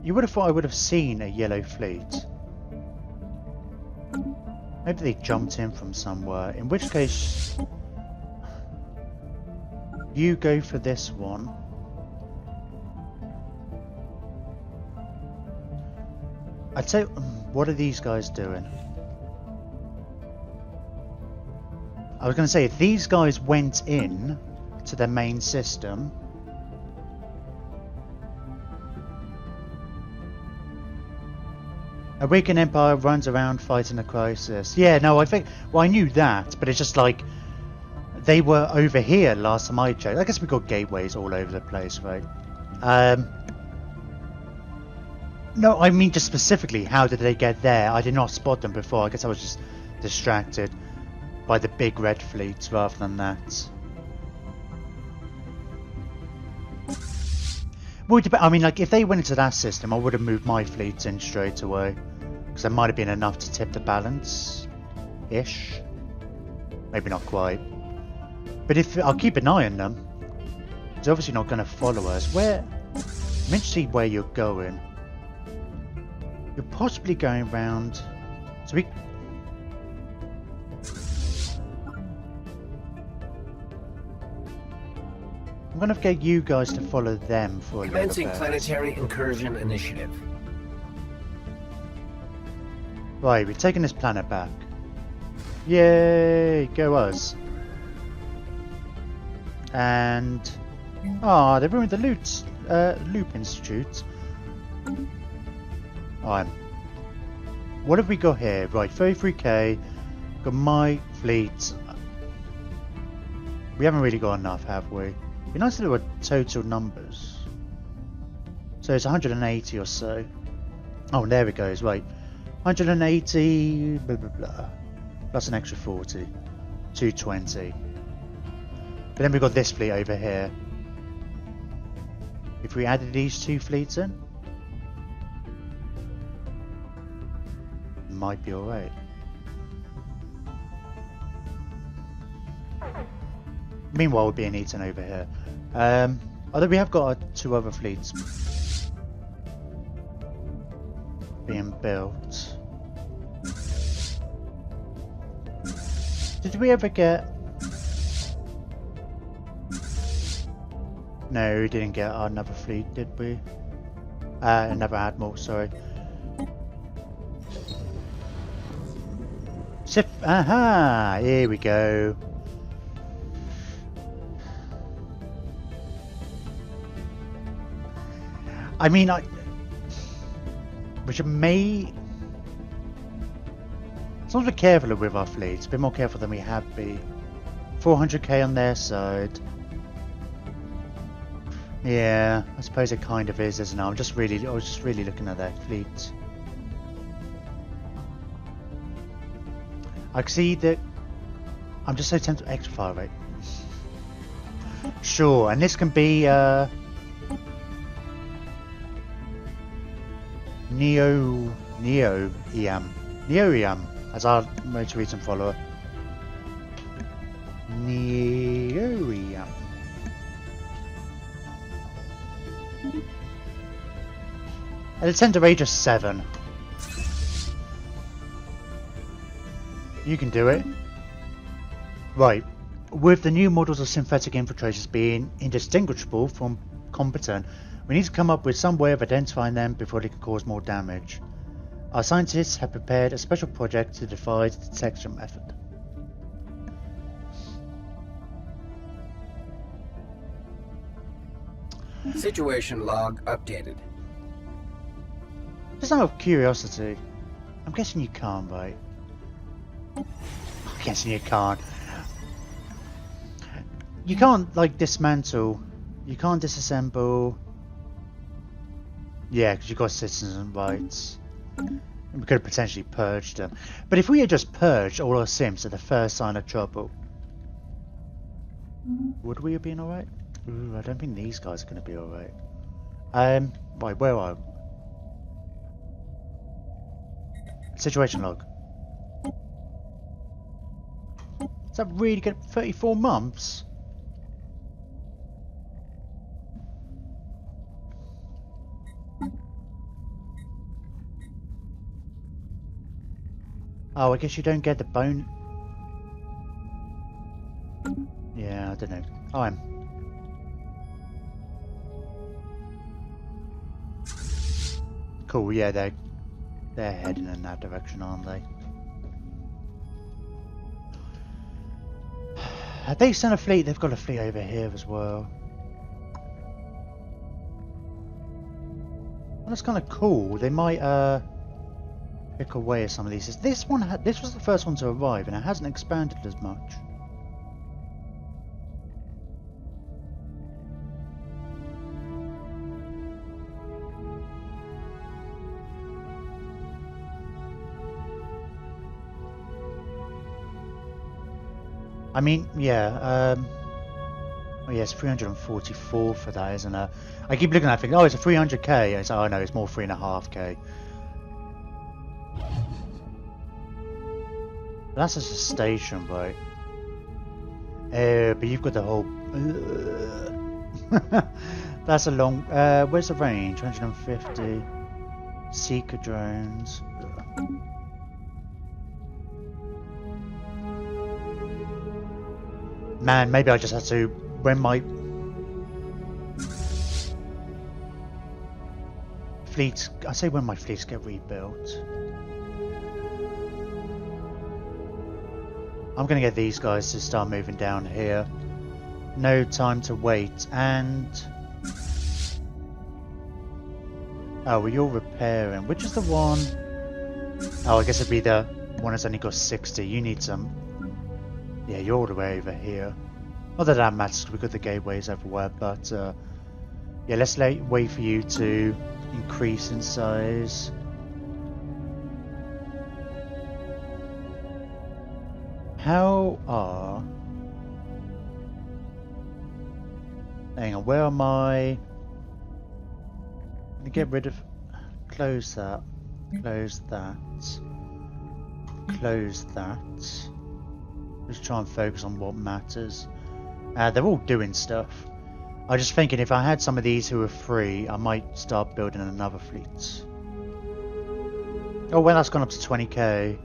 You would have thought I would have seen a yellow fleet. Maybe they jumped in from somewhere, in which case you go for this one. I'd say, what are these guys doing? I was going to say, if these guys went in to their main system, a weakened empire runs around fighting a crisis. Yeah, no, I think, well, I knew that, but it's just like, they were over here last time I checked. I guess we got gateways all over the place, right? No, I mean just specifically, how did they get there? I did not spot them before. I guess I was just distracted by the big red fleets rather than that. Well, I mean, like, if they went into that system, I would have moved my fleets in straight away. Because there might have been enough to tip the balance-ish. Maybe not quite. But if I'll keep an eye on them. He's obviously not going to follow us. Where? I'm interested to see where you're going. You're possibly going round. So we. I'm going to get you guys to follow them for a little bit. Commencing planetary incursion initiative. Right, we're taking this planet back. Yay! Go us. And they ruined the Loop Institute. Alright. What have we got here? Right, 33k. Got my fleet. We haven't really got enough, have we? It'd be nice to do a total numbers. So it's 180 or so. Oh, there it goes. Right, 180. Blah blah blah. Plus an extra 40. 220. But then we've got this fleet over here. If we added these two fleets in, might be alright. Meanwhile, we're being eaten over here. Although we have got two other fleets being built. Did we ever get... No, we didn't get another fleet, did we? Another admiral, sorry. Aha! Here we go. I mean, we should as long as we're careful with our fleets, a bit more careful than we have been. 400k on their side. Yeah, I suppose it kind of is, isn't it? I was just really looking at their fleet. I can see that. I'm just so tempted. Extra fire rate. Sure, and this can be Neo-EM, as our most recent follower. Neo-EM. And it's center age of 7. You can do it. Right. With the new models of synthetic infiltrators being indistinguishable from competent, we need to come up with some way of identifying them before they can cause more damage. Our scientists have prepared a special project to devise the detection method. Situation log updated. Just out of curiosity, I'm guessing you can't, right? I'm guessing you can't. You can't, like, dismantle. You can't disassemble. Yeah, because you've got citizen rights. We could have potentially purged them. But if we had just purged all our sims at the first sign of trouble, would we have been alright? Ooh, I don't think these guys are going to be alright. Right, where are we? Situation log. Is that really good? 34 months? Oh, I guess you don't get the bone. Yeah, I don't know. Oh, I'm. Cool. Yeah, they're heading in that direction, aren't they? Have they sent a fleet? They've got a fleet over here as well. Well, that's kind of cool. They might pick away at some of these. This was the first one to arrive, and it hasn't expanded as much. I mean, yeah. Oh, yeah, it's 344 for that, isn't it? I keep looking at it thinking, oh, it's a 300k. It's, oh no, it's more 3.5k. That's just a station, right? But you've got the whole. That's a long. Where's the range? 150. Seeker drones. Man, maybe I just have to, when my fleets, I say when my fleets get rebuilt, I'm going to get these guys to start moving down here. No time to wait. And oh, well, you're repairing. Which is the one? Oh, I guess it'd be the one that's only got 60. You need some. Yeah, you're all the way over here. Not that that matters, we've got the gateways everywhere, but yeah, let's wait for you to increase in size. How are... Hang on, where am I? Let me get rid of... Close that. Close that. Close that. Just try and focus on what matters. They're all doing stuff. I was just thinking if I had some of these who were free, I might start building another fleet. Oh well, that's gone up to 20k.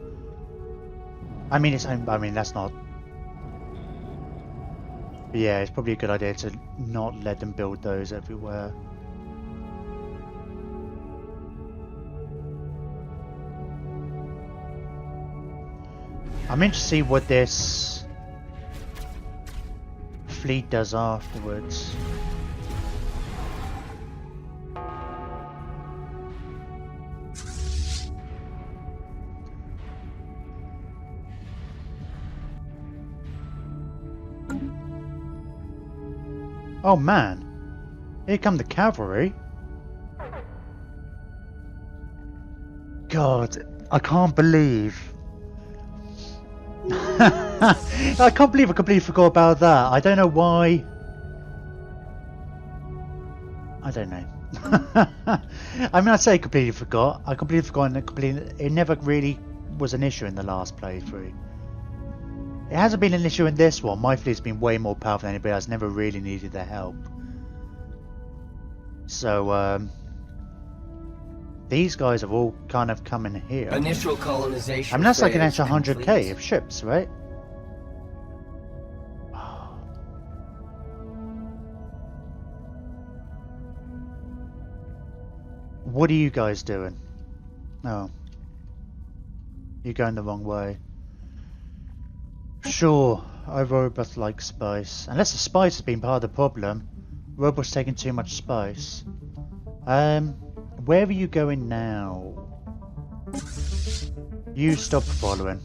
I mean, that's not. But yeah, it's probably a good idea to not let them build those everywhere. I'm interested to see what this fleet does afterwards. Oh man, here come the cavalry. God, I can't believe. I can't believe I completely forgot about that. I don't know why. I don't know. I mean, I say completely forgot. I completely forgot, and it never really was an issue in the last playthrough. It hasn't been an issue in this one. My fleet's been way more powerful than anybody else. Never really needed their help. So, these guys have all kind of come in here. Initial colonization. I mean, that's like an extra 100k of ships, right? What are you guys doing? Oh. You're going the wrong way. Sure, I robots like spice. Unless the spice has been part of the problem. Robots taking too much spice. Where are you going now? You stop following.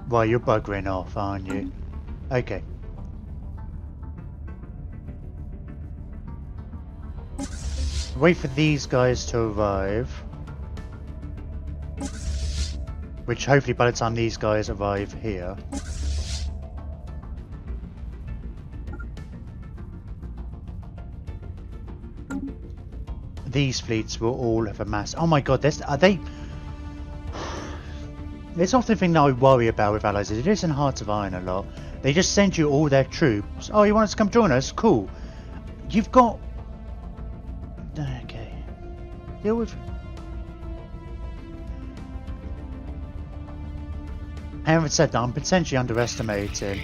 Well, you're buggering off, aren't you? Okay. Wait for these guys to arrive. Which hopefully by the time these guys arrive here. These fleets will all have amassed. Oh my god, are they... It's often the thing that I worry about with allies. It isn't Hearts of Iron a lot. They just send you all their troops. Oh, you want us to come join us? Cool. You've got... Okay. Deal with... Having said that, I'm potentially underestimating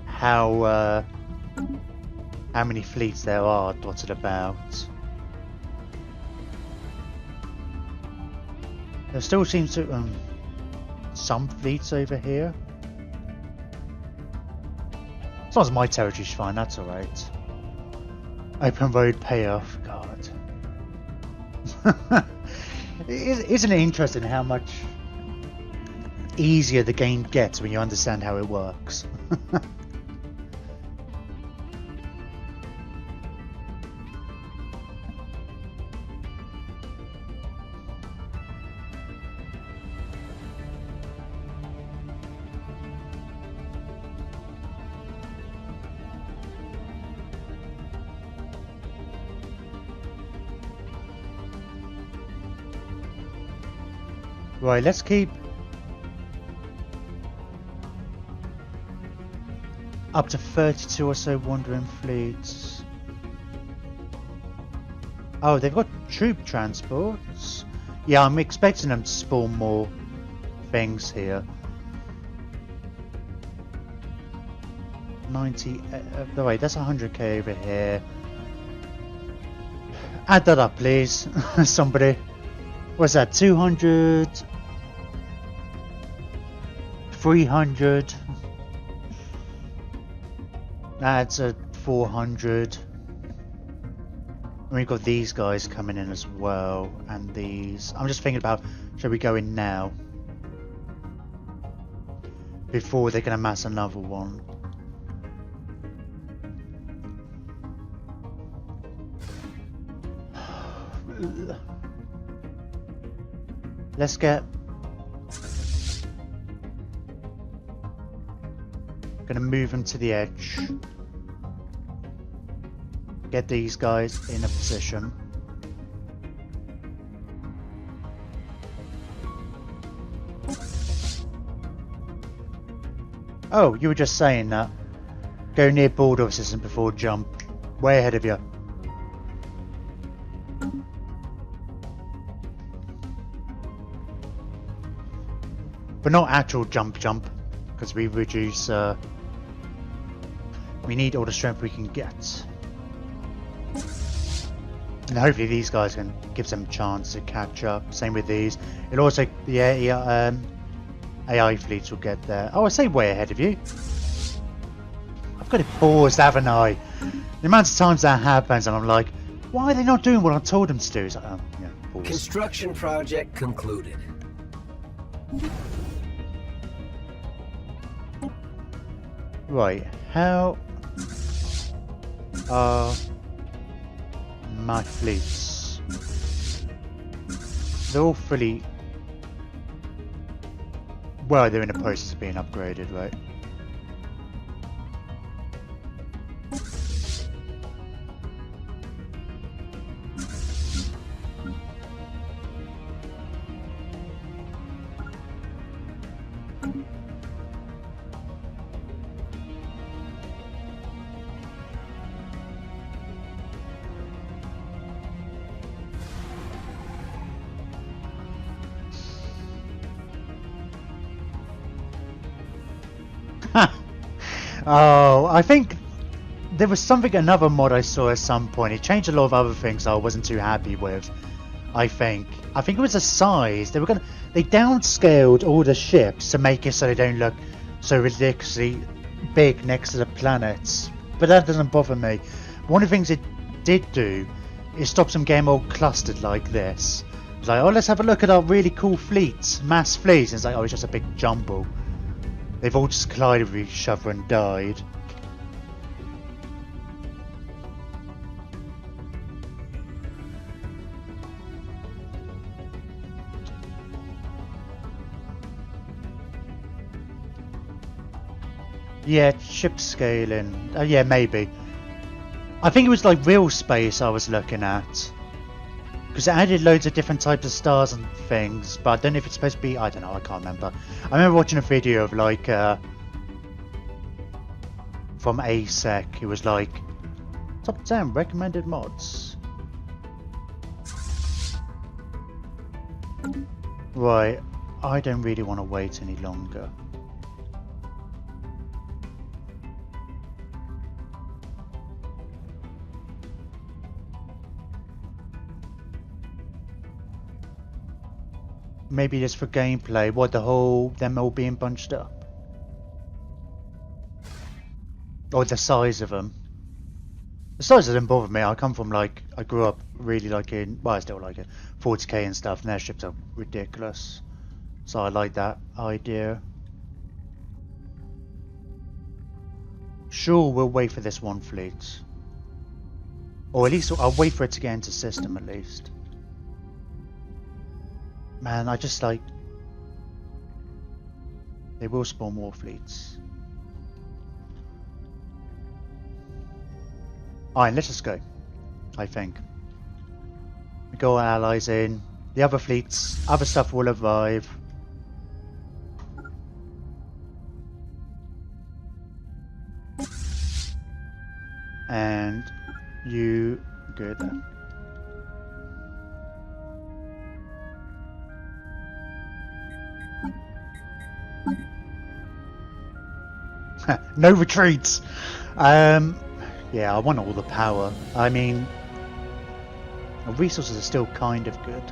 how many fleets there are dotted about. There still seems to some fleets over here. As long as my territory's fine, that's alright. Open road payoff, God. Isn't it interesting how much easier the game gets when you understand how it works? Right, let's keep up to 32 or so wandering fleets. Oh, they've got troop transports. Yeah, I'm expecting them to spawn more things here. 90. Wait, that's 100k over here. Add that up, please. Somebody. What's that? 200. 300. That's a 400. And we've got these guys coming in as well, and these. I'm just thinking about, should we go in now before they can amass another one? Let's get. Gonna move them to the edge. Get these guys in a position. Oh, you were just saying that. Go near border assistant before jump. Way ahead of you. But not actual jump, because we reduce. We need all the strength we can get, and hopefully these guys can give them a chance to catch up. Same with these. It'll also the AI fleets will get there. Oh, I say way ahead of you. I've got it paused, haven't I? The amount of times that happens, and I'm like, why are they not doing what I told them to do? It's like, oh, yeah, pause. Construction project concluded. Right, how are my fleets? They're all fully... Well, they're in the process of being upgraded, right? Oh, I think there was another mod I saw at some point. It changed a lot of other things I wasn't too happy with. I think it was the size. They downscaled all the ships to make it so they don't look so ridiculously big next to the planets. But that doesn't bother me. One of the things it did do is stop them getting all clustered like this. It's like, oh, let's have a look at our really cool fleets, mass fleets. And it's like, oh, it's just a big jumble. They've all just collided with each other and died. Yeah, ship scaling. Yeah, maybe. I think it was like real space I was looking at. Because it added loads of different types of stars and things, but I don't know if it's supposed to be, I don't know, I can't remember. I remember watching a video of like, from ASEC, it was like, top 10 recommended mods. Right, I don't really want to wait any longer. Maybe just for gameplay, what, them all being bunched up? Or the size of them? The size doesn't bother me. I come from like, I grew up really liking, well I still like it, 40k and stuff, and their ships are ridiculous. So I like that idea. Sure, we'll wait for this one fleet. Or at least I'll wait for it to get into system at least. Man, I just like... They will spawn more fleets. Alright, let's just go. I think. We go our allies in. The other fleets, other stuff will arrive. And you go there. No retreats. Yeah, I want all the power. I mean, the resources are still kind of good.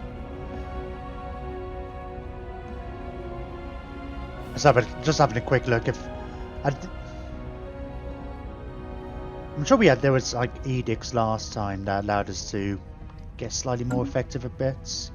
Just having a quick look. I'm sure there was like edicts last time that allowed us to get slightly more effective at bits.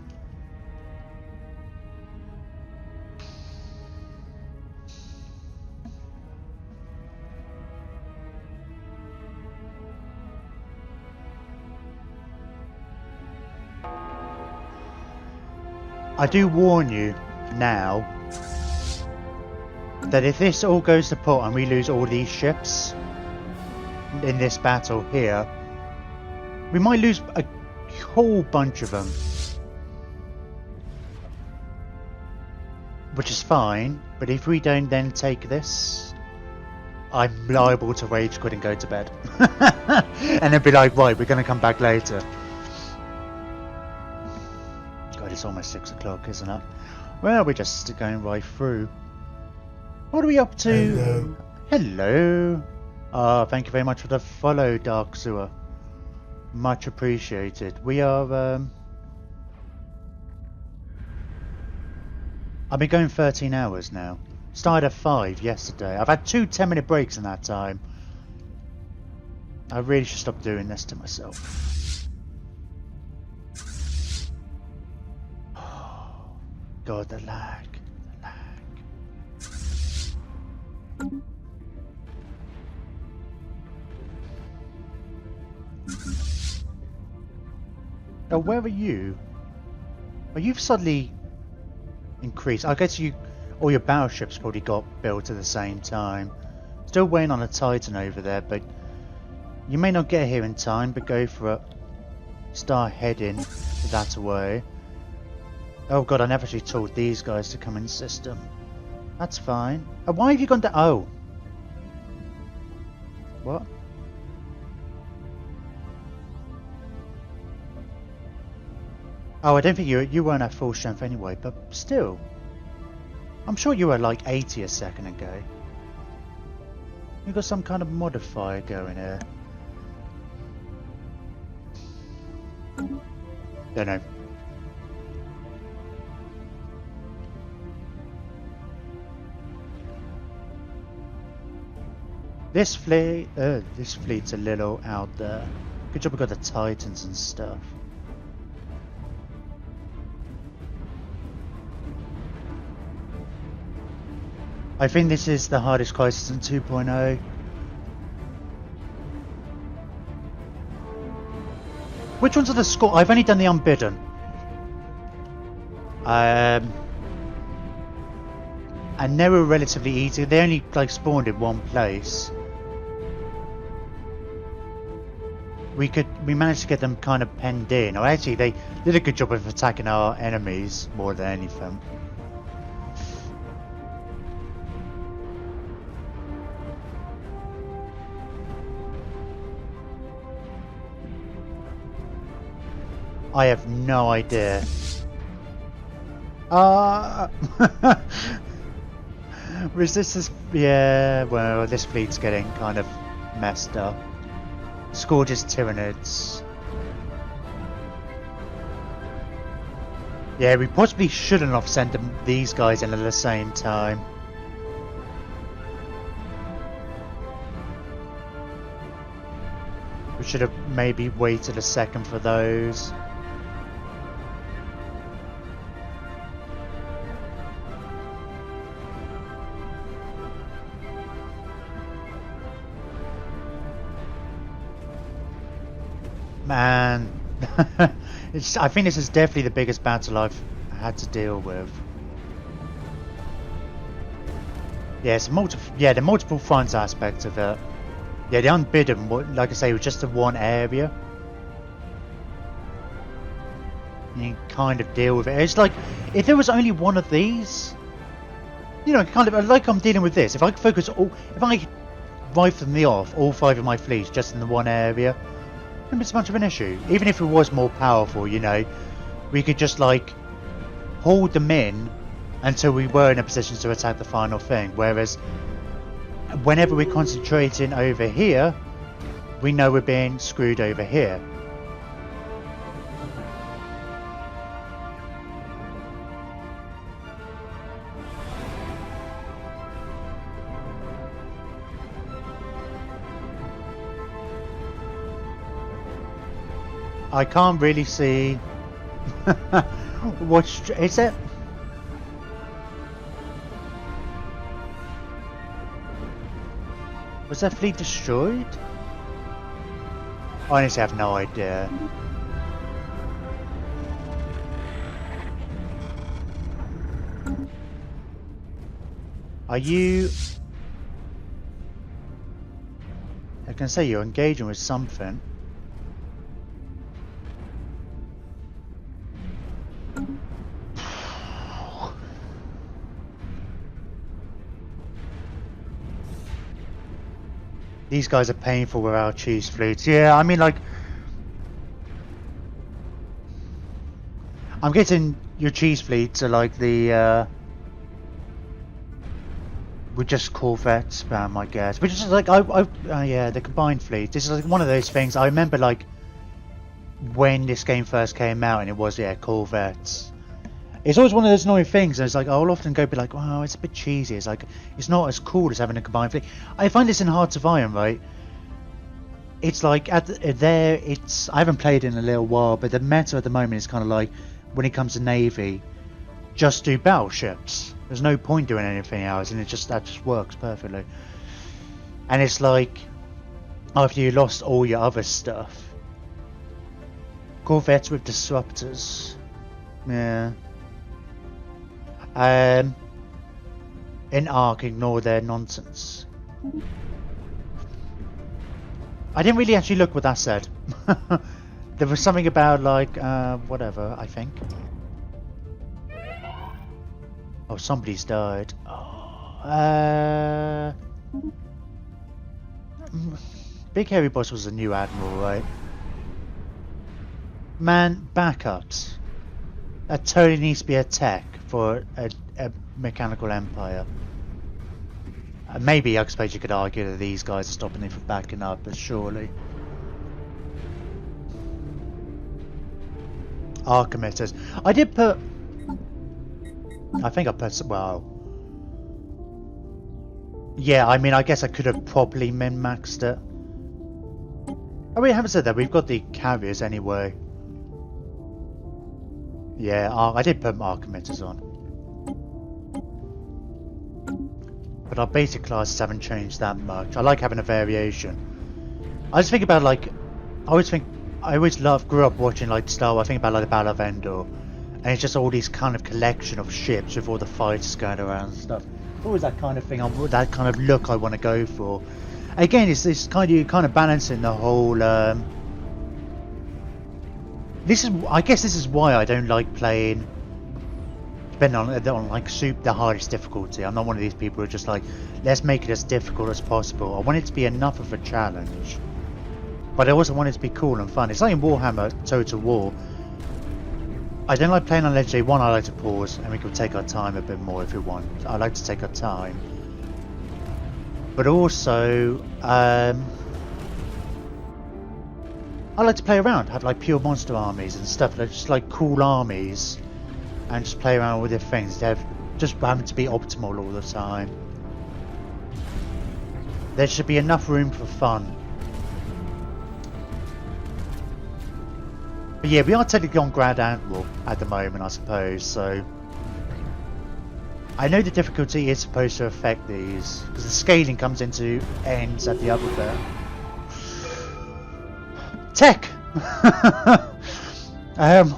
I do warn you now that if this all goes to pot and we lose all these ships in this battle here, we might lose a whole bunch of them. Which is fine, but if we don't then take this, I'm liable to rage quit and go to bed. And then be like, right, we're going to come back later. It's almost 6 o'clock, isn't it? Well, we're just going right through. What are we up to? Hello. Thank you very much for the follow, Dark Sewer. Much appreciated. We are, I've been going 13 hours now. Started at 5 yesterday. I've had 2 10-minute breaks in that time. I really should stop doing this to myself. God, the lag. Oh, where are you? Oh, you've suddenly increased. I guess all your battleships probably got built at the same time. Still waiting on a Titan over there, but you may not get here in time, but go for it. Start heading that way. Oh god, I never actually told these guys to come in system. That's fine. Why have you gone to... Oh. What? Oh, I don't think you weren't at full strength anyway, but still. I'm sure you were like 80 a second ago. You've got some kind of modifier going here. Don't know. This fleet's a little out there. Good job we got the Titans and stuff. I think this is the hardest crisis in 2.0. Which ones are the score? I've only done the Unbidden. And they were relatively easy. They only like spawned in one place. we managed to get them kind of penned in. Or actually, they did a good job of attacking our enemies more than anything. I have no idea. Resistance. Yeah, well, this fleet's getting kind of messed up. Scourge's Tyranids. Yeah, we possibly shouldn't have sent these guys in at the same time. We should have maybe waited a second for those. Man, I think this is definitely the biggest battle I've had to deal with. Yeah, it's the multiple fronts aspect of it. Yeah, the Unbidden, like I say, was just the one area. You can kind of deal with it. It's like, if there was only one of these, you know, kind of like I'm dealing with this. If I could focus if I rifle me off all 5 of my fleets just in the one area, it wouldn't be so much of an issue. Even if it was more powerful, you know, we could just like hold them in until we were in a position to attack the final thing. Whereas whenever we're concentrating over here, we know we're being screwed over here. I can't really see what is it? Was that fleet destroyed? I honestly have no idea. Are you... I can say you're engaging with something. These guys are painful with our cheese fleets. Yeah, I mean, like, I'm getting your cheese fleets are like the with just Corvette spam, I guess. Which is like, yeah, the combined fleet. This is like one of those things. I remember like when this game first came out, and it was, yeah, Corvettes. It's always one of those annoying things, and it's like, I'll often go be like, wow, it's a bit cheesy. It's like, it's not as cool as having a combined fleet. I find this in Hearts of Iron, right? It's like, I haven't played in a little while, but the meta at the moment is kind of like, when it comes to Navy, just do battleships. There's no point doing anything else, and that just works perfectly. And it's like, after you lost all your other stuff, Corvettes with disruptors, yeah. In Ark, ignore their nonsense. I didn't really actually look what that said. There was something about like whatever, I think. Oh, somebody's died. Oh, Big Hairy Boss was a new admiral, right? Man, backups. That totally needs to be a tech for a mechanical empire. Maybe I suppose you could argue that these guys are stopping them from backing up, but surely. Archimedes. I did put... I think I put... Well... Yeah, I mean, I guess I could have properly min-maxed it. Oh, we haven't said that. We've got the carriers anyway. Yeah, I did put Archimedes on. But our basic classes haven't changed that much. I like having a variation. I just think about like... I always grew up watching like Star Wars. I think about like the Battle of Endor. And it's just all these kind of collection of ships with all the fighters going around and stuff. It's always that kind of thing, that kind of look I want to go for. Again, it's kind of balancing the whole I guess this is why I don't like playing depending on like the hardest difficulty. I'm not one of these people who are just like, let's make it as difficult as possible. I want it to be enough of a challenge, but I also want it to be cool and fun. It's like in Warhammer Total War. I don't like playing on Legendary. One, I like to pause and we can take our time a bit more if we want. I like to take our time. But also, I like to play around, have like pure monster armies and stuff, like just like cool armies, and just play around with different things. They're just having to be optimal all the time. There should be enough room for fun. But yeah, we are technically on Grand Admiral at the moment, I suppose, so... I know the difficulty is supposed to affect these, because the scaling comes into ends at the upper bit. Tech!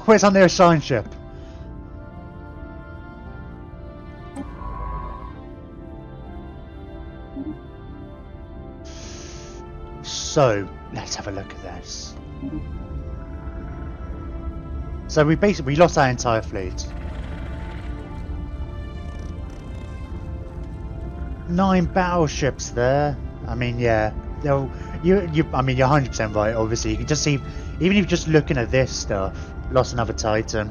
Where's our nearest sign ship? So, let's have a look at this. So we lost our entire fleet. 9 battleships there. I mean, yeah, I mean, you're 100% right. Obviously, you can just see, even if you're just looking at this stuff, lost another Titan.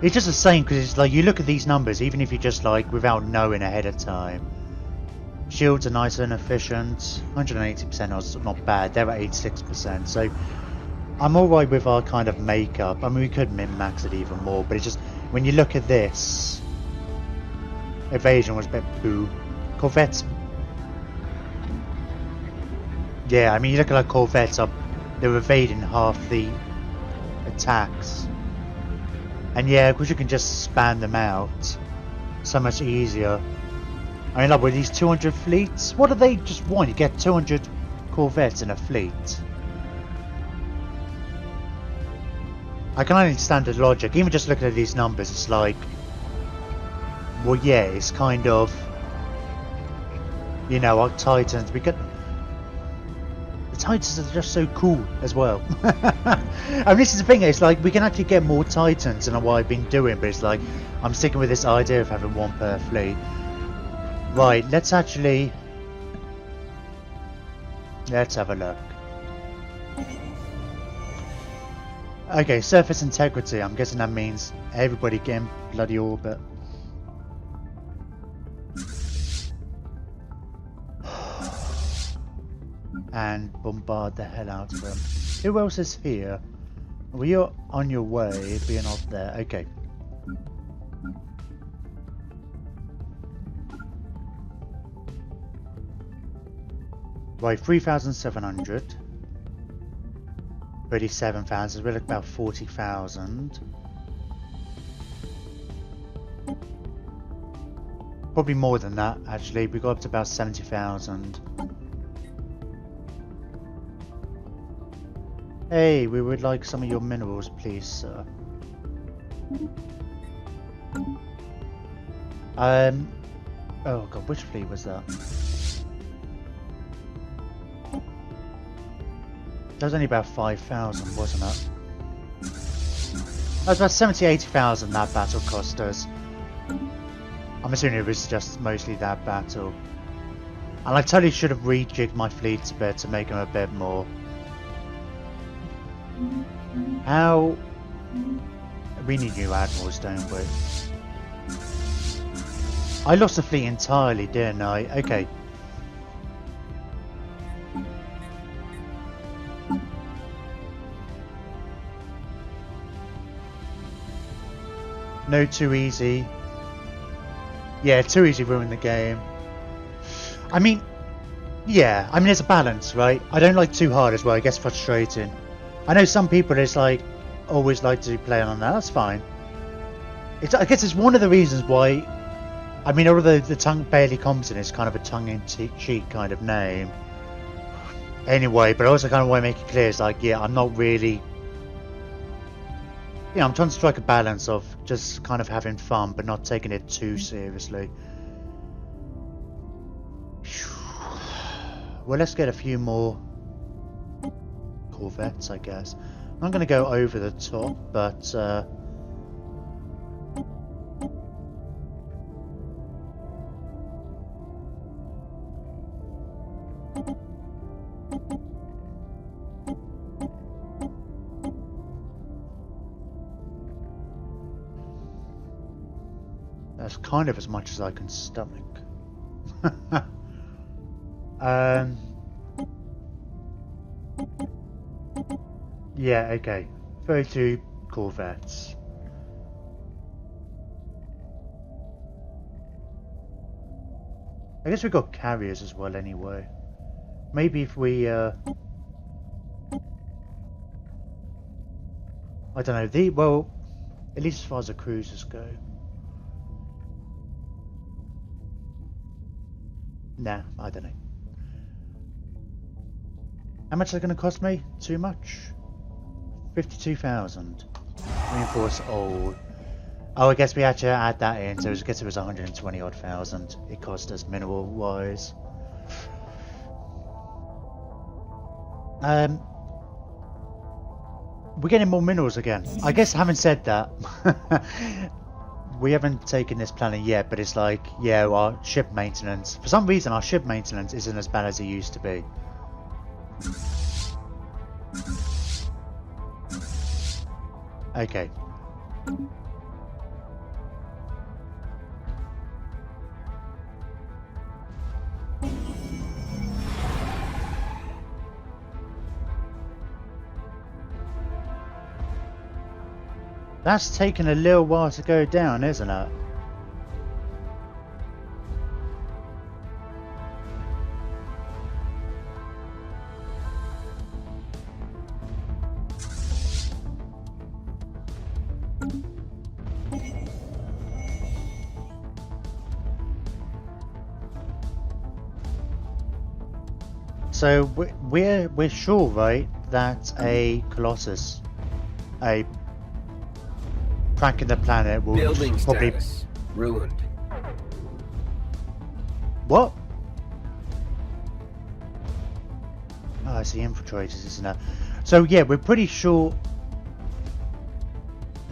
It's just the same because it's like you look at these numbers, even if you just like without knowing ahead of time. Shields are nice and efficient. 180% is not bad. They're at 86%. So I'm alright with our kind of makeup. I mean, we could min-max it even more, but it's just when you look at this, evasion was a bit boo. Corvettes. Yeah, I mean, you look at our corvettes. They're evading half the attacks. And yeah, because you can just span them out so much easier. I mean, like with these 200 fleets, what do they just want? You get 200 corvettes in a fleet. I can understand the logic. Even just looking at these numbers, it's like, well, yeah, it's kind of, you know, our Titans. We get the Titans are just so cool as well. I mean, this is the thing. It's like we can actually get more Titans than what I've been doing, but it's like I'm sticking with this idea of having one per fleet. Right, let's have a look. Okay, surface integrity. I'm guessing that means everybody getting bloody orbit. And bombard the hell out of them. Who else is here? Well, you're on your way, being off there. Okay. Right, 3,700. 37,000. We're looking about 40,000. Probably more than that, actually. We got up to about 70,000. Hey, we would like some of your minerals, please, sir. Oh god, which fleet was that? That was only about 5,000, wasn't it? That was about 80,000 that battle cost us. I'm assuming it was just mostly that battle. And I totally should have rejigged my fleets a bit to make them a bit more. How... We need new admirals, don't we? I lost the fleet entirely, didn't I? Okay. No, too easy. Yeah, too easy ruined the game. I mean, yeah, I mean there's a balance, right? I don't like too hard as well, it gets frustrating. I know some people just like, always like to play on that, that's fine. I guess it's one of the reasons why, I mean although the tongue barely competent is kind of a tongue-in-cheek kind of name. Anyway, but I also kind of want to make it clear, it's like, yeah, I'm not really... You know, I'm trying to strike a balance of just kind of having fun, but not taking it too seriously. Well, let's get a few more corvettes, I guess. I'm not going to go over the top, but that's kind of as much as I can stomach. Yeah, okay. 32 corvettes. I guess we've got carriers as well anyway. Maybe if we I don't know, well, at least as far as the cruisers go. Nah, I don't know. How much is it going to cost me? Too much? 52,000. Reinforce old. Oh, I guess we had to add that in, so I guess it was 120 odd thousand. It cost us mineral wise. We're getting more minerals again. I guess having said that, we haven't taken this planet yet, but it's like, yeah, our ship maintenance. For some reason, our ship maintenance isn't as bad as it used to be. Okay. That's taken a little while to go down, isn't it? So we're sure, right, that a Colossus, a crack in the planet will Building probably status ruined. What? Oh, I see infiltrators, isn't it? So yeah, we're pretty sure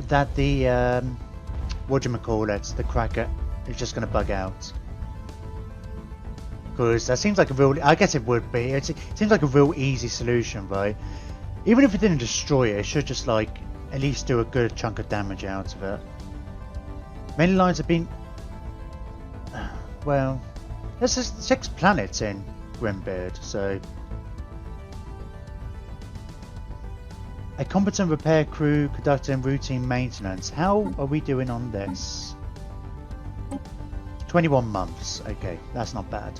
that the the cracker is just going to bug out. Because that seems like a real, I guess it would be, it seems like a real easy solution, right? Even if it didn't destroy it, it should just like at least do a good chunk of damage out of it. Many lines have been, well, there's just 6 planets in Grimbeard, so a competent repair crew conducting routine maintenance. How are we doing on this? 21 months. Okay, that's not bad.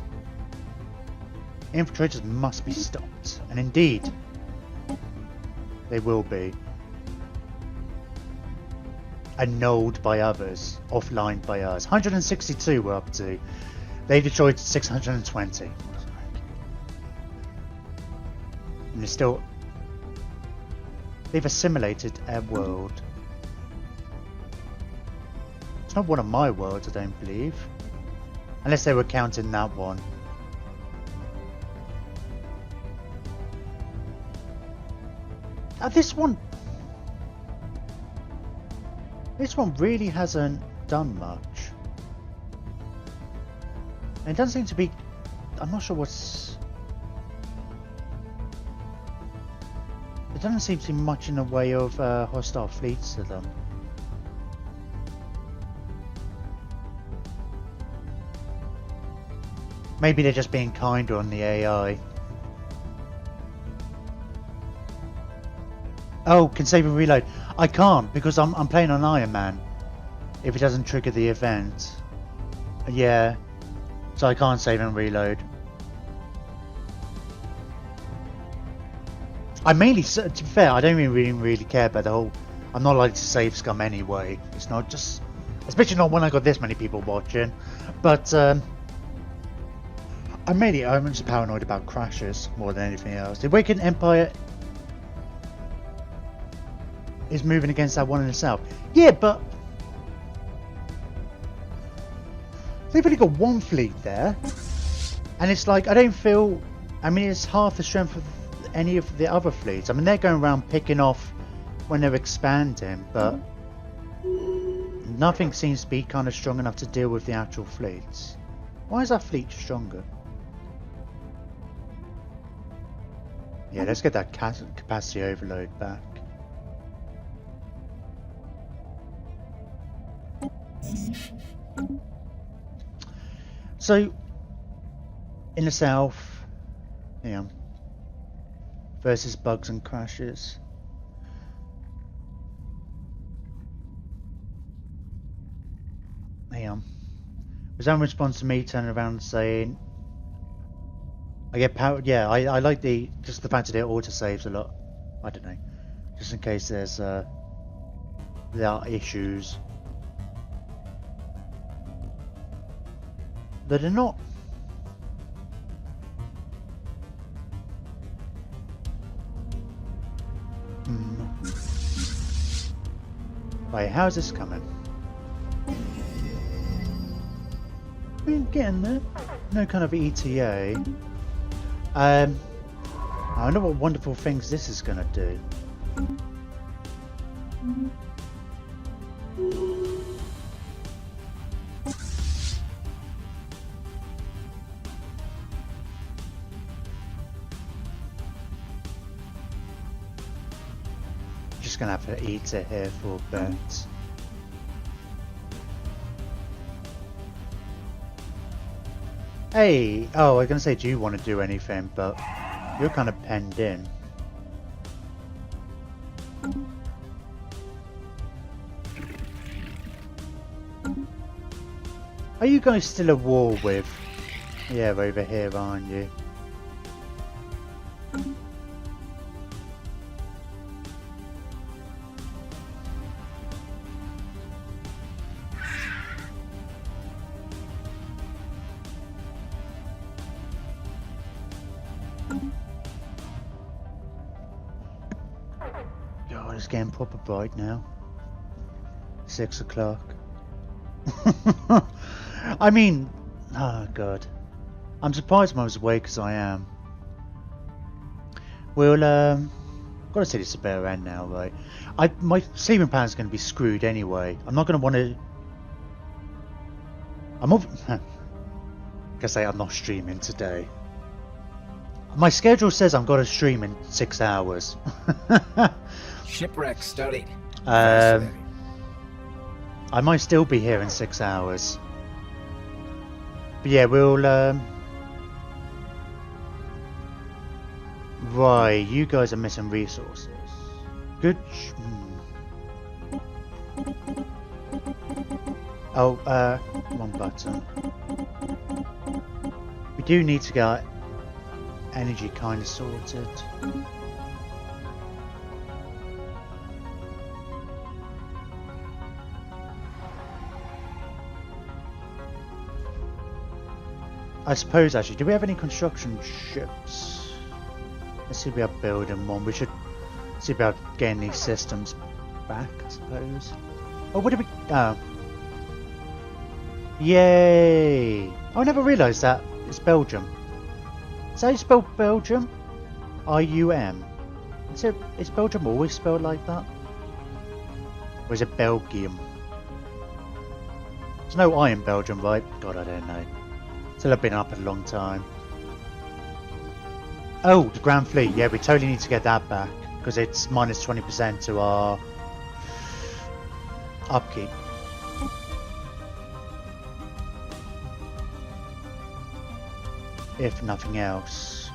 Infiltrators must be stopped, and indeed they will be. Annulled by others, offline by us. 162 we're up to. They destroyed 620. And they're still... They've assimilated a world. It's not one of my worlds, I don't believe. Unless they were counting that one. This one really hasn't done much. And it doesn't seem to be... I'm not sure what's... There doesn't seem to be much in the way of hostile fleets to them. Maybe they're just being kinder on the AI. Oh, can save and reload. I can't because I'm playing on Iron Man. If it doesn't trigger the event. Yeah. So I can't save and reload. I mainly, to be fair, I don't even really care about the whole... I'm not likely to save scum anyway. It's not just... Especially not when I got this many people watching. But, I'm just paranoid about crashes more than anything else. The Awakened Empire is moving against that one in the south. Yeah, but... They've only got one fleet there. And it's like, I don't feel I mean, it's half the strength of any of the other fleets. I mean, they're going around picking off when they're expanding, but nothing seems to be kind of strong enough to deal with the actual fleets. Why is our fleet stronger? Yeah, let's get that capacity overload back. So, in the south, yeah, versus bugs and crashes. Hang on. Was that in response to me turning around and saying, I get power? Yeah, I like just the fact that it auto saves a lot. I don't know, just in case there are issues. That are not. Wait, how's this coming? We're getting there. No kind of ETA. I wonder what wonderful things this is gonna do. Just gonna have to eat it here for a bit. Hey, oh, I was gonna say, do you want to do anything? But you're kind of penned in. Are you guys still at war with? Yeah, over here, aren't you? God, it's getting proper bright now. 6 o'clock. I mean, oh god. I'm surprised I'm as awake as I am. We'll, gotta say this is a better end now, right? My sleeping pattern's gonna be screwed anyway. I'm not gonna want to... I'm not streaming today. My schedule says I've got to stream in 6 hours. Shipwreck studied. I might still be here in 6 hours. But yeah, we'll right, you guys are missing resources. Good. Oh, wrong button. We do need to get energy kind of sorted. I suppose actually, do we have any construction ships? Let's see if we are building one. We should see about getting these systems back, I suppose. Oh, what did we... Oh. Yay! I never realised that it's Belgium. Is that how you spell Belgium? I-U-M. Is Belgium always spelled like that? Or is it Belgium? There's no I in Belgium, right? God, I don't know. Still have been up a long time. Oh, the Grand Fleet. Yeah, we totally need to get that back. Because it's minus 20% to our upkeep. If nothing else.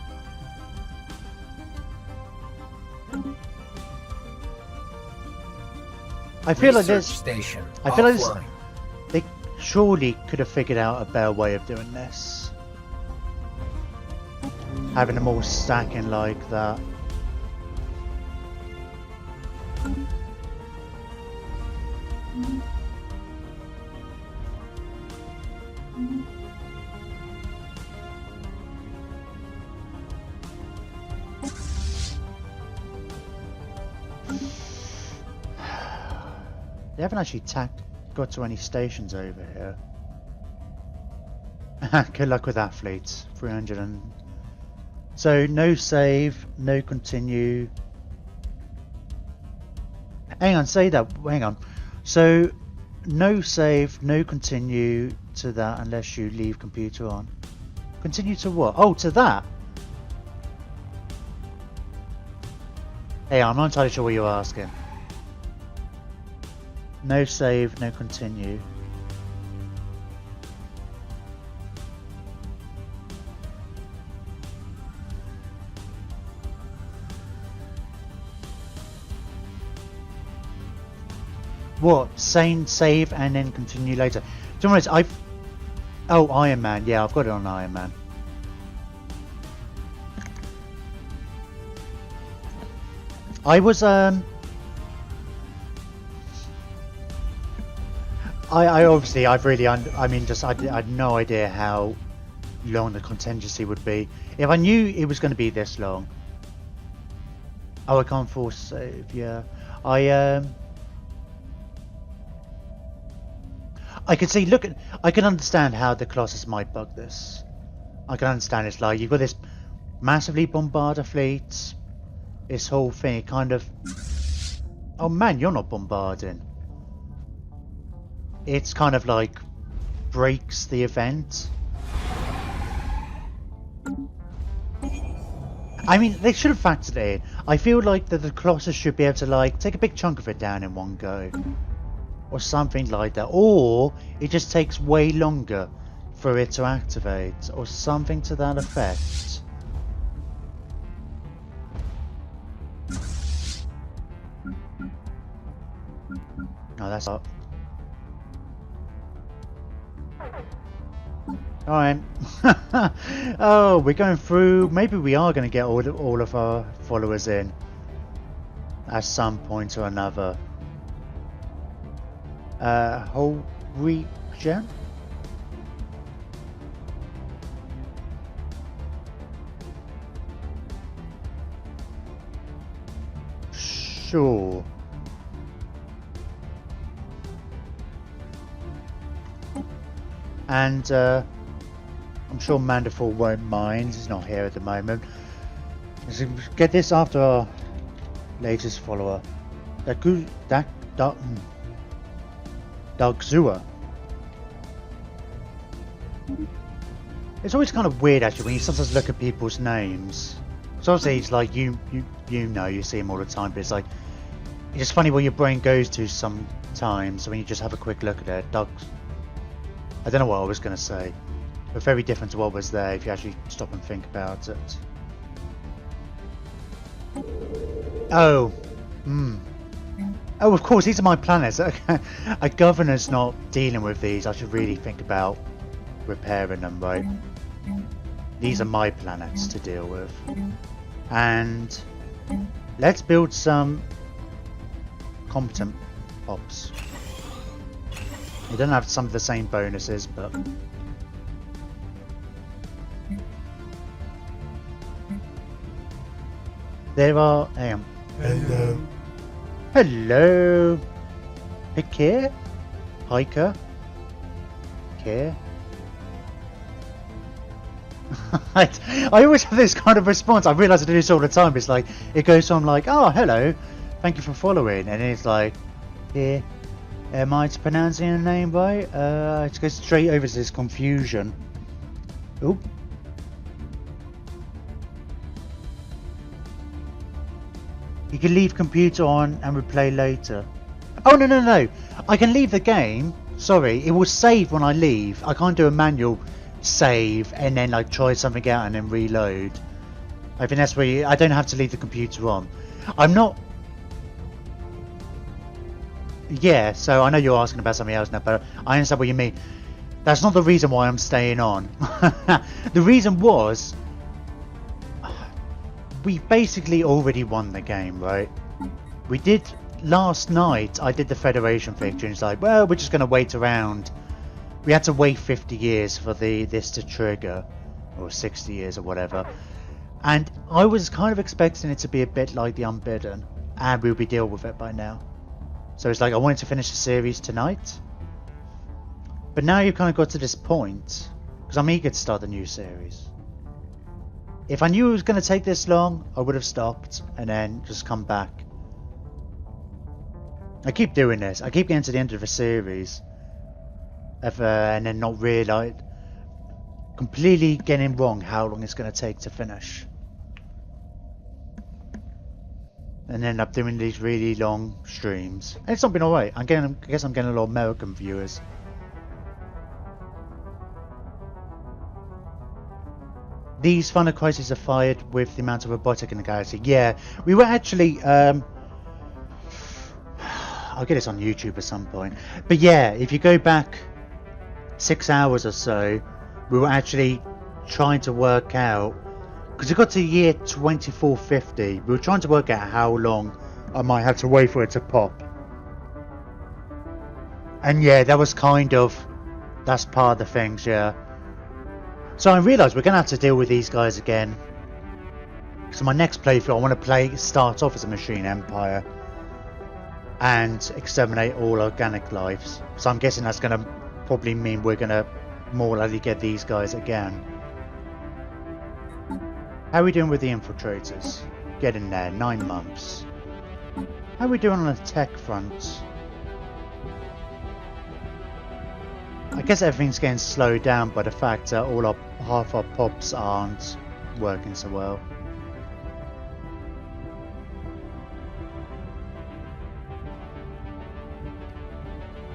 I feel like this. Station I feel like offline. this. They surely could have figured out a better way of doing this. Having them all stacking like that. They haven't actually got to any stations over here. Good luck with that, fleet. 360 So no save, no continue. Hang on, say that. Hang on. So no save, no continue to that unless you leave computer on. Continue to what? Oh, to that. Hey, I'm not entirely sure what you're asking. No save, no continue. What? Save and then continue later. Do you know what? Oh, Iron Man. Yeah, I've got it on Iron Man. I was I obviously I had no idea how long the contingency would be. If I knew it was going to be this long. Oh, I can't force save. Yeah, I can see. Look, I can understand how the Colossus might bug this. I can understand it's like you've got this massively bombarder fleet. This whole thing kind of. Oh man, you're not bombarding. It's kind of like breaks the event. I mean, they should have factored it in. I feel like that the Colossus should be able to like take a big chunk of it down in one go. Or something like that. Or it just takes way longer for it to activate. Or something to that effect. No, that's up. Alright. Oh, we're going through. Maybe we are going to get all of our followers in. At some point or another. Whole region? Sure. And I'm sure Mandeville won't mind. He's not here at the moment. Let's get this after our latest follower. Dagzua. It's always kind of weird actually when you sometimes look at people's names. So obviously it's like you know, you see him all the time, but it's like it's just funny where your brain goes to sometimes when you just have a quick look at it. I don't know what I was going to say, but very different to what was there if you actually stop and think about it. Oh, oh, of course, these are my planets. A governor's not dealing with these. I should really think about repairing them, right? These are my planets to deal with. And let's build some competent pops. They don't have some of the same bonuses, but there are. Hello. Hello. Pikir? Hiker? Care? I always have this kind of response. I realise I do this all the time. It's like it goes from like, oh hello, thank you for following, and it's like, here. Am I pronouncing your name right? It goes straight over to this confusion. Oop. You can leave computer on and replay later. Oh no. I can leave the game. Sorry, it will save when I leave. I can't do a manual save and then like try something out and then reload. I think that's where I don't have to leave the computer on. I'm not. Yeah, so I know you're asking about something else now, but I understand what you mean. That's not the reason why I'm staying on. The reason was we basically already won the game, right? We did last night. I did the Federation victory, and it's like, well, we're just going to wait around. We had to wait 50 years for this to trigger, or 60 years or whatever. And I was kind of expecting it to be a bit like the Unbidden, and we'll be dealing with it by now. So it's like I wanted to finish the series tonight, but now you've kind of got to this point because I'm eager to start the new series. If I knew it was going to take this long, I would have stopped and then just come back. I keep doing this. I keep getting to the end of the series. And then not realise... completely getting wrong how long it's going to take to finish. And end up doing these really long streams. And it's not been alright. I guess I'm getting a lot of American viewers. These Final Crises are fired with the amount of robotic in the galaxy. Yeah, we were actually... I'll get this on YouTube at some point. But yeah, if you go back 6 hours or so, we were actually trying to work out... because it got to the year 2450. We were trying to work out how long I might have to wait for it to pop. And yeah, that was kind of... that's part of the things, yeah. So I realised we're going to have to deal with these guys again. So my next playthrough, I want to start off as a machine empire. And exterminate all organic lives. So I'm guessing that's going to probably mean we're going to more likely get these guys again. How are we doing with the infiltrators? Get in there, 9 months. How are we doing on the tech front? I guess everything's getting slowed down by the fact that half our pops aren't working so well.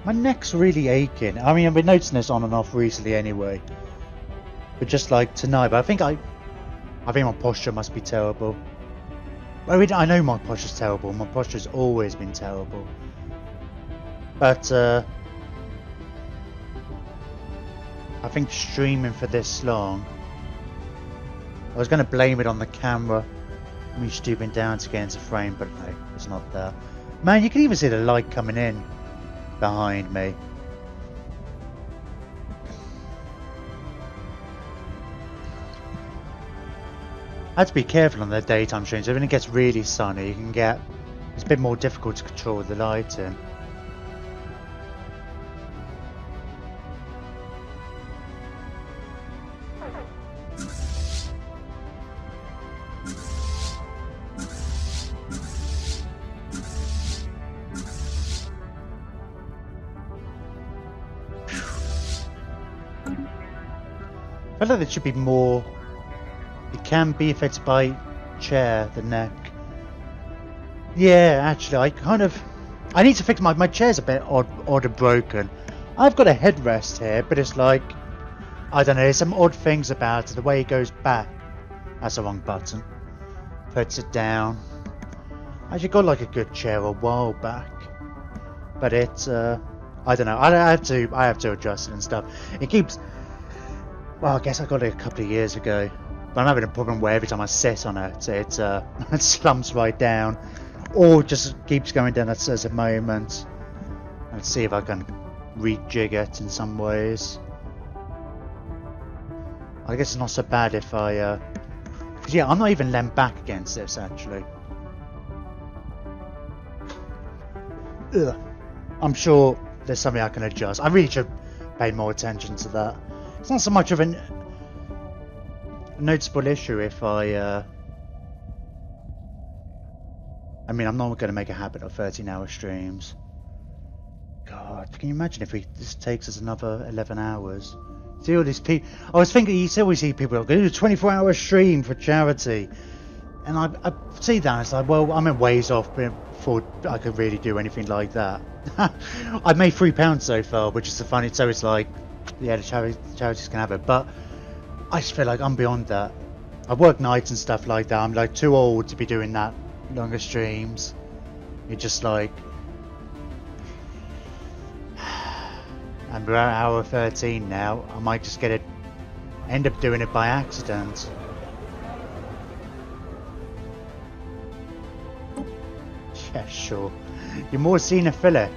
My neck's really aching. I mean, I've been noticing this on and off recently anyway. But just like tonight, but I think my posture must be terrible. I know my posture's terrible. My posture's always been terrible. But I think streaming for this long, I was going to blame it on the camera, me stooping down to get into frame, but no, it's not there. Man, you can even see the light coming in behind me. I have to be careful on the daytime streams. When it gets really sunny, it's a bit more difficult to control the lighting. I feel like there should be more. It can be affected by chair, the neck. Yeah, actually, I need to fix my chair's a bit odd and broken. I've got a headrest here, but it's like, I don't know, there's some odd things about it. The way it goes back. That's the wrong button. Puts it down. I actually got like a good chair a while back, but it's I don't know. I have to adjust it and stuff. It keeps. Well, I guess I got it a couple of years ago, but I'm having a problem where every time I sit on it, it slumps right down, or just keeps going down at a moment. Let's see if I can rejig it in some ways. I guess it's not so bad if I, because yeah, I'm not even leant back against this actually. Ugh. I'm sure there's something I can adjust. I really should pay more attention to that. It's not so much of a noticeable issue if I mean, I'm not going to make a habit of 13-hour streams. God, can you imagine if this takes us another 11 hours? See all these people. I was thinking, you always see people go do a 24-hour stream for charity, and I see that. It's like, well, I'm in ways off before I could really do anything like that. I've made £3 so far, which is the funny. So it's like, yeah, the charities can have it, but I just feel like I'm beyond that. I work nights and stuff like that. I'm like too old to be doing that longer streams. You're just like, and we're at hour 13 now. I might just end up doing it by accident. Yeah, sure. You're more xenophilic.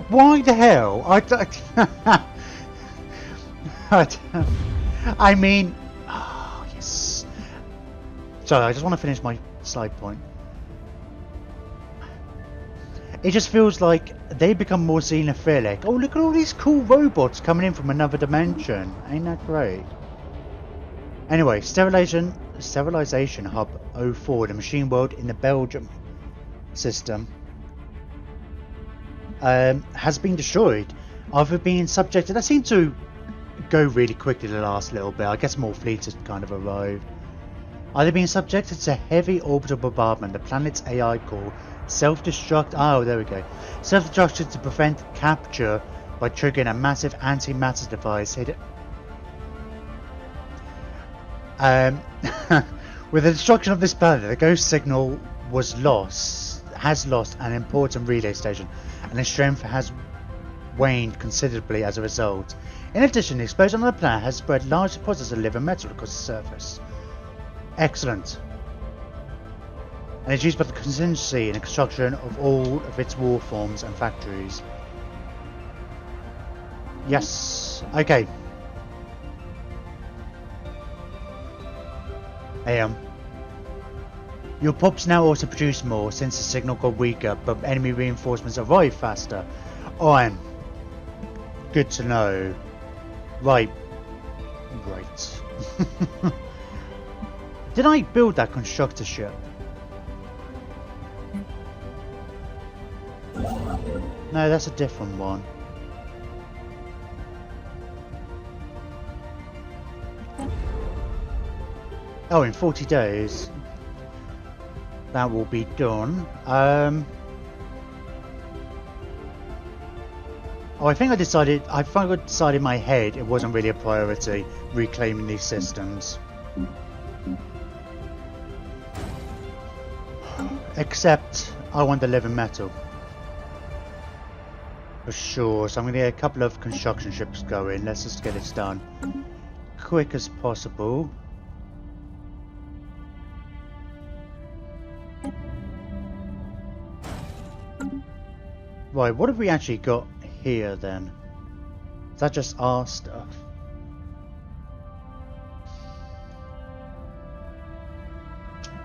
Why the hell? I mean, oh, yes. Sorry, I just want to finish my slide point. It just feels like they become more xenophilic. Oh, look at all these cool robots coming in from another dimension. Ain't that great? Anyway, sterilization hub 04, the machine world in the Belgium system, has been destroyed after being subjected. That seemed to go really quickly the last little bit. I guess more fleets have kind of arrived. Either being subjected to heavy orbital bombardment, the planet's AI core self-destruct. Oh, there we go. Self-destruction to prevent capture by triggering a massive antimatter device. With the destruction of this planet, the ghost signal has lost an important relay station, and its strength has waned considerably as a result. In addition, the explosion on the planet has spread large deposits of living metal across the surface. Excellent. And it's used by the contingency in the construction of all of its war forms and factories. Yes. Okay. Your pops now also produce more since the signal got weaker, but enemy reinforcements arrive faster. Good to know. Right. Did I build that constructor ship? No, that's a different one. Oh, in 40 days. That will be done. Oh, I think I decided in my head it wasn't really a priority reclaiming these systems. Except I want the living metal. For sure, so I'm going to get a couple of construction ships going. Let's just get this done quick as possible. Right, what have we actually got here then? Is that just our stuff?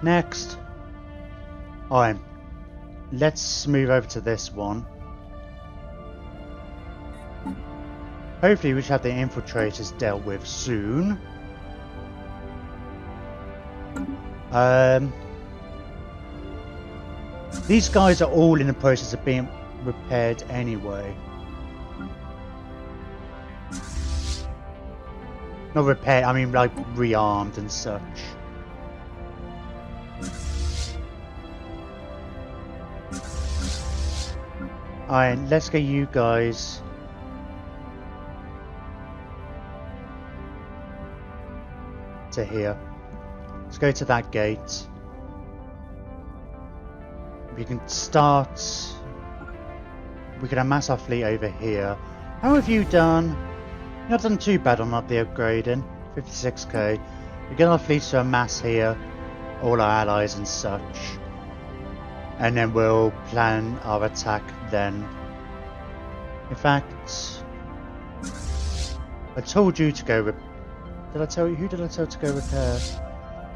Next. Alright, let's move over to this one. Hopefully we should have the infiltrators dealt with soon. These guys are all in the process of being repaired anyway. Not repaired, I mean like rearmed and such. Alright, let's get you guys to here. Let's go to that gate. We can start. We can amass our fleet over here. How have you done? You've not done too bad on up the upgrading. 56k. We get our fleets to amass here, all our allies and such, and then we'll plan our attack then. In fact, I told you to go. Did I tell you? Who did I tell to go repair?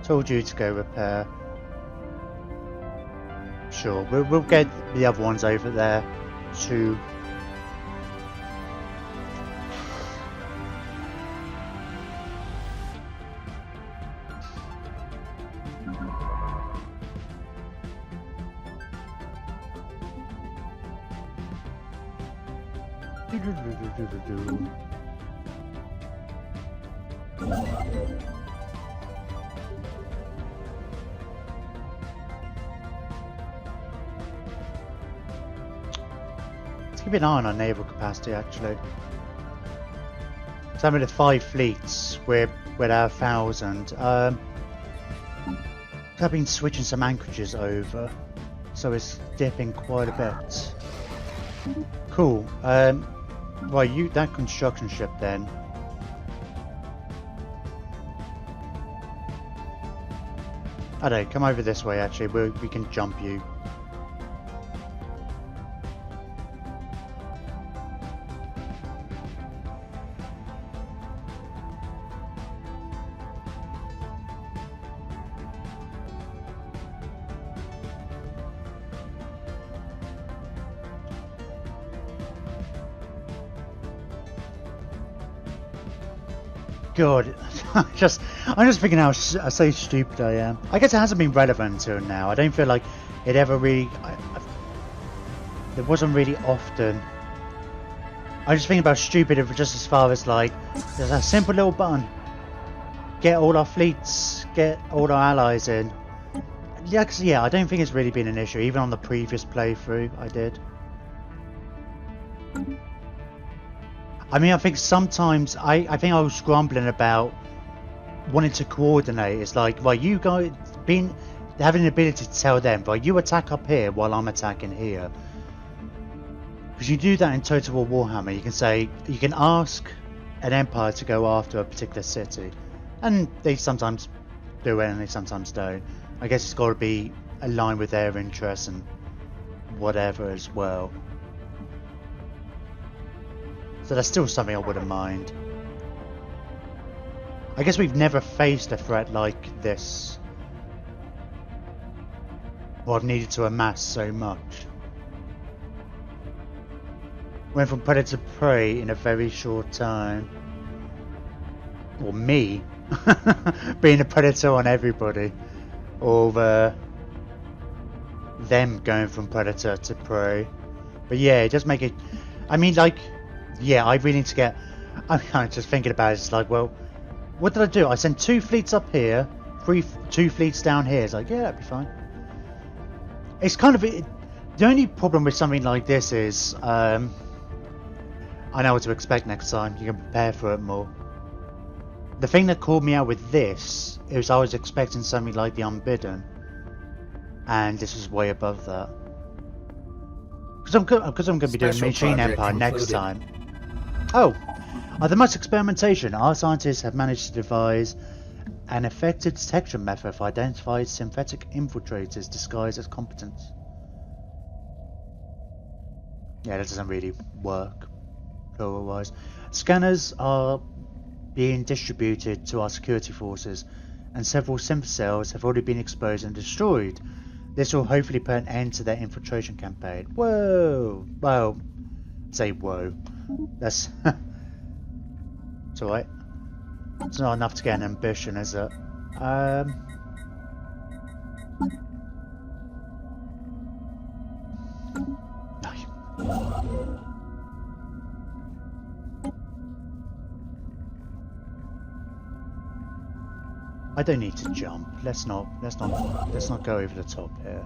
Told you to go repair. Sure, we'll get the other ones over there too. Let's keep an eye on our naval capacity actually. So I'm with 5 fleets, we're at 1,000. I've been switching some anchorages over, so it's dipping quite a bit. Cool. Right, that construction ship then. I don't know, come over this way actually, we can jump you. God, I'm just thinking how so stupid I am. I guess it hasn't been relevant until now. I don't feel like it ever really... it wasn't really often. I just think about stupid if just as far as like, there's a simple little button. Get all our fleets, get all our allies in. Yeah, 'cause, yeah, I don't think it's really been an issue, even on the previous playthrough I did. I mean, I think sometimes, I think I was grumbling about wanting to coordinate. It's like, well, you guys, having the ability to tell them, right, you attack up here while I'm attacking here. Because you do that in Total War Warhammer, you can say, you can ask an empire to go after a particular city. And they sometimes do it and they sometimes don't. I guess it's got to be aligned with their interests and whatever as well. So that's still something I wouldn't mind. I guess we've never faced a threat like this. Or I've needed to amass so much. Went from predator to prey in a very short time. Or me being a predator on everybody. Or them going from predator to prey. But yeah, it does make it... I mean, like... Yeah, I really need to get... I'm kind of just thinking about it. It's like, well... What did I do? I sent 2 fleets up here. 2 fleets down here. It's like, yeah, that'd be fine. It's kind of... The only problem with something like this is... I know what to expect next time. You can prepare for it more. The thing that called me out with this is I was expecting something like the Unbidden, and this is way above that. Because I'm going to be doing Machine Empire next time. Oh, after much experimentation, our scientists have managed to devise an effective detection method for identifying synthetic infiltrators disguised as competence. Yeah, that doesn't really work. Plural-wise. Scanners are being distributed to our security forces, and several synth cells have already been exposed and destroyed. This will hopefully put an end to their infiltration campaign. Whoa! Well, say whoa. That's... It's alright. It's not enough to get an ambition, is it? No. I don't need to jump. Let's not go over the top here.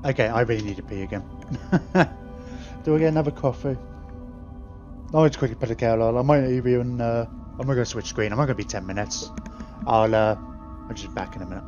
Okay, I really need to pee again. Do I get another coffee? I'll just quickly put a kettle on. I might even I'm gonna switch screen. I'm not gonna be 10 minutes. I'll just be back in a minute.